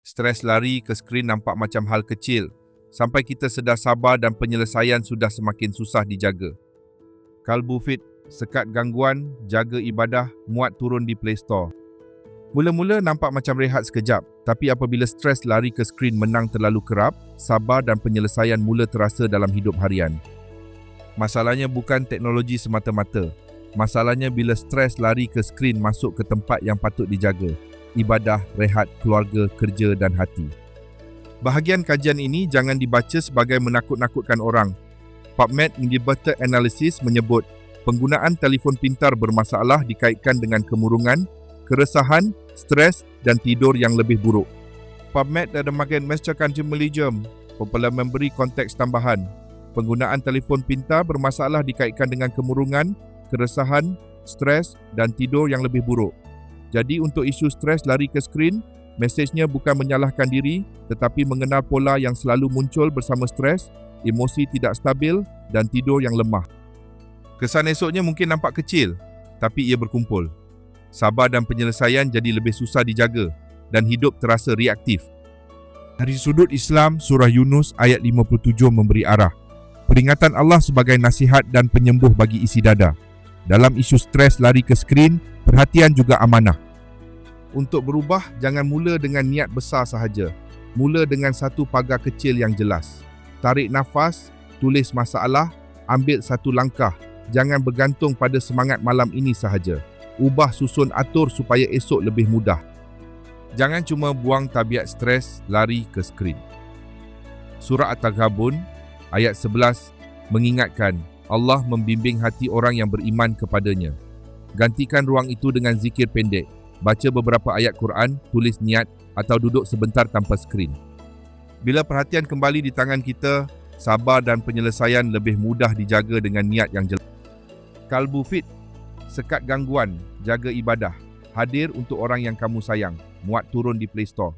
Stres lari ke skrin nampak macam hal kecil, sampai kita sedar sabar dan penyelesaian sudah semakin susah dijaga. Kalbu Fit, sekat gangguan, jaga ibadah, muat turun di Play Store. Mula-mula nampak macam rehat sekejap, tapi apabila stres lari ke skrin menang terlalu kerap, sabar dan penyelesaian mula terasa dalam hidup harian. Masalahnya bukan teknologi semata-mata. Masalahnya bila stres lari ke skrin masuk ke tempat yang patut dijaga. Ibadah, rehat, keluarga, kerja dan hati. Bahagian kajian ini jangan dibaca sebagai menakut-nakutkan orang. PubMed Integrated Analysis menyebut penggunaan telefon pintar bermasalah dikaitkan dengan kemurungan, keresahan, stres dan tidur yang lebih buruk. PubMed dan Magen Master Consumerism popular memberi konteks tambahan. Penggunaan telefon pintar bermasalah dikaitkan dengan kemurungan, keresahan, stres dan tidur yang lebih buruk. Jadi untuk isu stres lari ke skrin, mesejnya bukan menyalahkan diri tetapi mengenal pola yang selalu muncul bersama stres, emosi tidak stabil dan tidur yang lemah. Kesan esoknya mungkin nampak kecil, tapi ia berkumpul. Sabar dan penyelesaian jadi lebih susah dijaga dan hidup terasa reaktif. Dari sudut Islam, surah Yunus ayat 57 memberi arah. Peringatan Allah sebagai nasihat dan penyembuh bagi isi dada. Dalam isu stres lari ke skrin, perhatian juga amanah. Untuk berubah, jangan mula dengan niat besar sahaja. Mula dengan satu pagar kecil yang jelas. Tarik nafas, tulis masalah, ambil satu langkah. Jangan bergantung pada semangat malam ini sahaja. Ubah susun atur supaya esok lebih mudah. Jangan cuma buang tabiat stres lari ke skrin. Surah At-Taghabun ayat 11 mengingatkan Allah membimbing hati orang yang beriman kepadanya. Gantikan ruang itu dengan zikir pendek. Baca beberapa ayat Quran, tulis niat atau duduk sebentar tanpa skrin. Bila perhatian kembali di tangan kita, sabar dan penyelesaian lebih mudah dijaga dengan niat yang jelas. Kalbu Fit, sekat gangguan, jaga ibadah. Hadir untuk orang yang kamu sayang. Muat turun di Play Store.